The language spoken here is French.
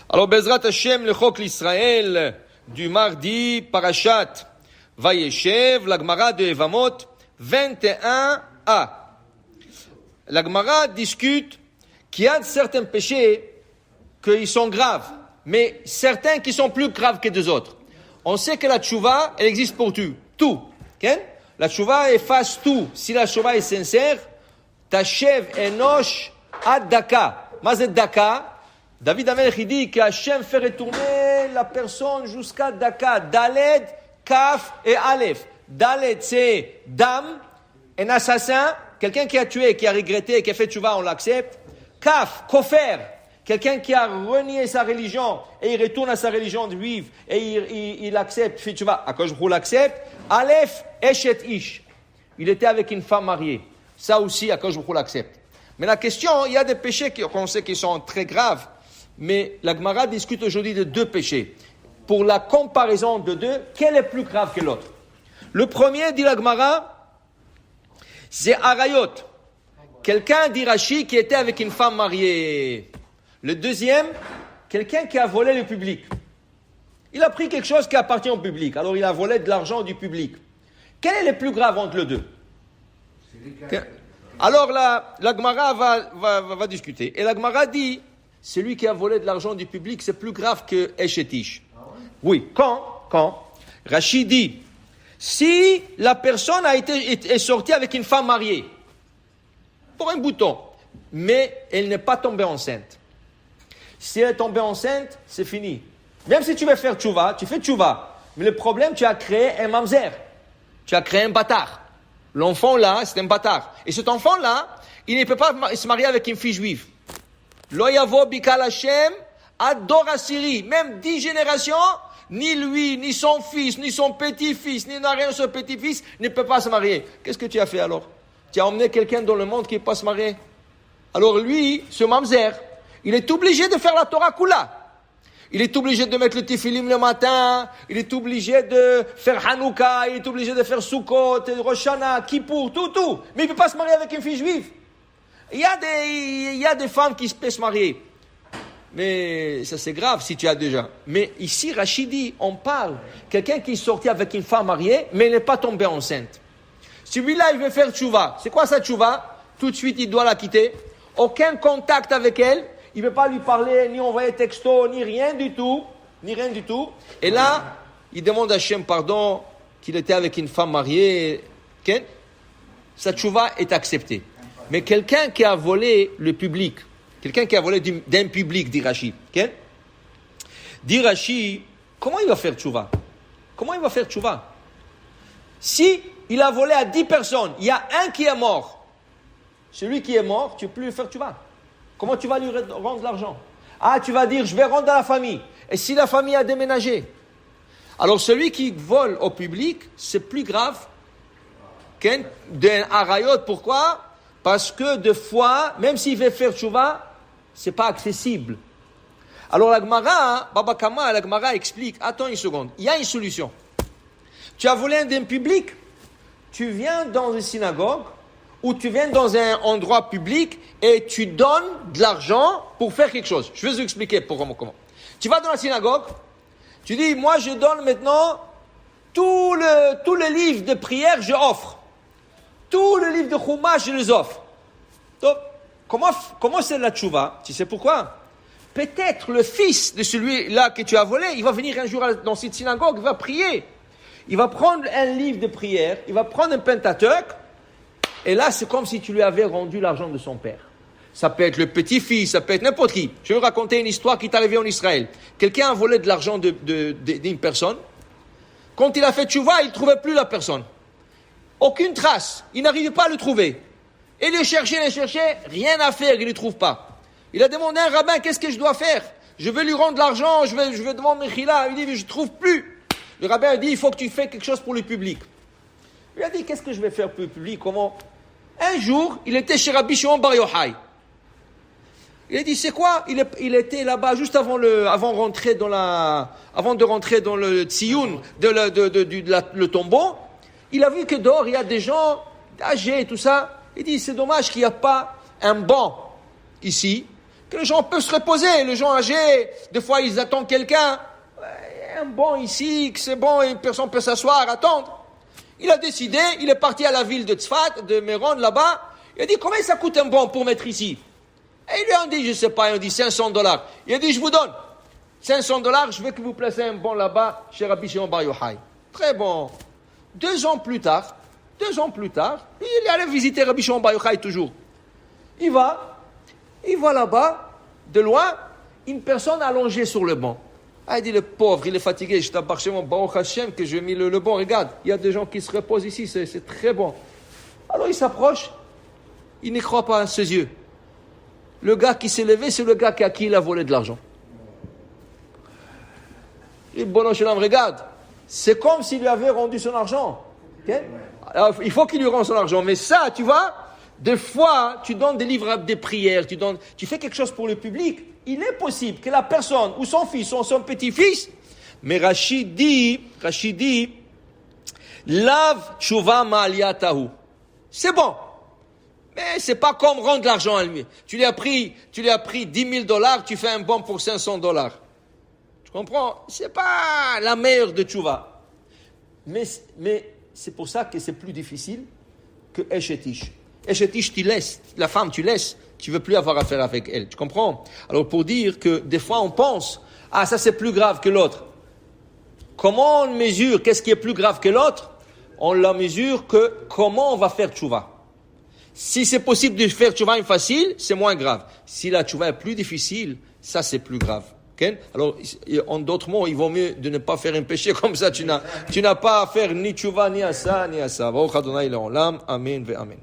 Alors, Bezrat Hashem, le Chok l'Israël du mardi, Parashat Vayeshev, la Gemara de Evamot, 21a. La Gemara discute qu'il y a certains péchés qui sont graves, mais certains qui sont plus graves que des autres. On sait que la tchouva, elle existe pour tout. Okay? La tchouva efface tout. Si la tchouva est sincère, Tashev enosh ad daka. Mazet daka. David Amelech il dit qu'Hachem fait retourner la personne jusqu'à daka. Daled, Kaf et Aleph. Daled c'est dam, un assassin, quelqu'un qui a tué, qui a regretté, qui a fait tchouva, on l'accepte. Kaf, kofer, quelqu'un qui a renié sa religion et il retourne à sa religion juive et il accepte, fait tchouva, Akadosh Baruch Hu l'accepte. Aleph, eshet ish. Il était avec une femme mariée. Ça aussi, Akadosh Baruch Hu l'accepte. Mais la question, il y a des péchés qu'on sait qui sont très graves, mais la Gemara discute aujourd'hui de deux péchés. Pour la comparaison de deux, quel est plus grave que l'autre? Le premier, dit la Gemara, c'est Arayot. Quelqu'un, dit Rashi, qui était avec une femme mariée. Le deuxième, quelqu'un qui a volé le public. Il a pris quelque chose qui appartient au public, alors il a volé de l'argent du public. Quel est le plus grave entre les deux? Alors la Gemara va discuter. Et la Gemara dit, celui qui a volé de l'argent du public, c'est plus grave que Eshetish. Oui, quand Rachid dit, si la personne est sortie avec une femme mariée, pour un bouton, mais elle n'est pas tombée enceinte. Si elle est tombée enceinte, c'est fini. Même si tu veux faire tchouva, tu fais tchouva. Mais le problème, tu as créé un mamzer. Tu as créé un bâtard. L'enfant là, c'est un bâtard. Et cet enfant-là, il ne peut pas se marier avec une fille juive. Lo yavo bikal Hashem ador asiri. Même 10 générations, ni lui, ni son fils, ni son petit-fils, ni rien de son petit-fils ne peut pas se marier. Qu'est-ce que tu as fait alors? Tu as emmené quelqu'un dans le monde qui ne peut pas se marier. Alors lui, ce mamzer, il est obligé de faire la Torah Kula. Il est obligé de mettre le tefilim le matin, il est obligé de faire Hanouka, il est obligé de faire Sukkot, Rosh Hashanah, Kippour, tout. Mais il ne peut pas se marier avec une fille juive. Il y a des femmes qui peuvent se marier. Mais ça c'est grave si tu as déjà. Mais ici, Rachid dit, on parle, quelqu'un qui est sorti avec une femme mariée, mais il n'est pas tombé enceinte. Celui-là, il veut faire tchouva. C'est quoi sa tchouva? Tout de suite, il doit la quitter. Aucun contact avec elle. Il ne veut pas lui parler, ni envoyer texto, ni rien du tout. Et là, il demande à Hachem pardon qu'il était avec une femme mariée. Okay? Sa tchouva est acceptée. Mais quelqu'un qui a volé le public, quelqu'un qui a volé d'un public, dit Rashi. Okay? Dit Rashi, comment il va faire tchouva? Si il a volé à 10 personnes, il y a un qui est mort. Celui qui est mort, tu ne peux plus le faire tchouva. Comment tu vas lui rendre l'argent? Ah, tu vas dire, je vais rendre à la famille. Et si la famille a déménagé? Alors, celui qui vole au public, c'est plus grave d'un arayot. Pourquoi? Parce que des fois, même s'il veut faire tchouva, c'est pas accessible. Alors, la Gemara, Baba Kama, la Gemara explique, attends une seconde, il y a une solution. Tu as volé d'un public, tu viens dans une synagogue, ou tu viens dans un endroit public et tu donnes de l'argent pour faire quelque chose. Je vais vous expliquer comment. Tu vas dans la synagogue, tu dis, moi je donne maintenant tout le livre de prière, je offre. Tout le livre de Chumash, je les offre. Donc, comment c'est la tchouva? Tu sais pourquoi? Peut-être le fils de celui-là que tu as volé, il va venir un jour dans cette synagogue, il va prier. Il va prendre un livre de prière, il va prendre un Pentateuch, et là, c'est comme si tu lui avais rendu l'argent de son père. Ça peut être le petit-fils, ça peut être n'importe qui. Je vais vous raconter une histoire qui est arrivée en Israël. Quelqu'un a volé de l'argent d'une personne. Quand il a fait tchouva, il ne trouvait plus la personne. Aucune trace. Il n'arrivait pas à le trouver. Et il le cherchait, rien à faire, il ne le trouve pas. Il a demandé à un rabbin, qu'est-ce que je dois faire? Je veux lui rendre l'argent, je vais demander Mechila. Il dit, je ne trouve plus. Le rabbin a dit, il faut que tu fasses quelque chose pour le public. Il a dit, qu'est-ce que je vais faire pour le public? Comment? Un jour, il était chez Rabbi Shimon Bar Yochai. Il a dit, c'est quoi? Il était là-bas juste avant de rentrer dans le tziyun, le tombeau. Il a vu que dehors, il y a des gens âgés et tout ça. Il dit, c'est dommage qu'il n'y a pas un banc ici, que les gens peuvent se reposer. Les gens âgés, des fois, ils attendent quelqu'un. Un bon ici, que c'est bon, une personne peut s'asseoir, attendre. Il a décidé, il est parti à la ville de Tzfat, de Méron, là-bas. Il a dit, combien ça coûte un bon pour mettre ici? Et ils lui ont dit, je sais pas, ils ont dit $500. Il a dit, je vous donne $500, je veux que vous placez un bon là-bas chez Rabbi Shimon Bar Yochai. Très bon. 2 ans plus tard, il est allé visiter Rabbi Shimon Bar Yochai toujours. Il voit là-bas, de loin, une personne allongée sur le banc. Ah, il dit, le pauvre, il est fatigué, je t'appartiens chez mon Baruch Hashem, que j'ai mis le banc, regarde, il y a des gens qui se reposent ici, c'est très bon. Alors il s'approche, il n'y croit pas à ses yeux. Le gars qui s'est levé, c'est le gars à qui il a volé de l'argent. Il dit, bon, regarde, c'est comme s'il lui avait rendu son argent. Okay? Alors, il faut qu'il lui rende son argent, mais ça, tu vois, des fois, tu donnes des livres, des prières, tu fais quelque chose pour le public. Il est possible que la personne, ou son fils, ou son petit-fils, mais Rachid dit, lave tshuva ma'aliyatahu. C'est bon. Mais c'est pas comme rendre l'argent à lui. Tu lui as pris $10,000, tu fais un bon pour $500. Tu comprends? C'est pas la meilleure de tshuva. Mais c'est pour ça que c'est plus difficile que Eshetish. Eshetish, tu laisses. La femme, tu laisses. Tu veux plus avoir affaire avec elle. Tu comprends? Alors, pour dire que des fois, on pense, ça c'est plus grave que l'autre. Comment on mesure qu'est-ce qui est plus grave que l'autre? On la mesure que comment on va faire tchouva. Si c'est possible de faire tchouva facile, c'est moins grave. Si la tchouva est plus difficile, ça c'est plus grave. Okay? Alors, en d'autres mots, il vaut mieux de ne pas faire un péché comme ça. Tu n'as pas à faire ni tchouva, ni à ça, ni à ça. Baruch Adonai Le'olam. Amen ve Amen.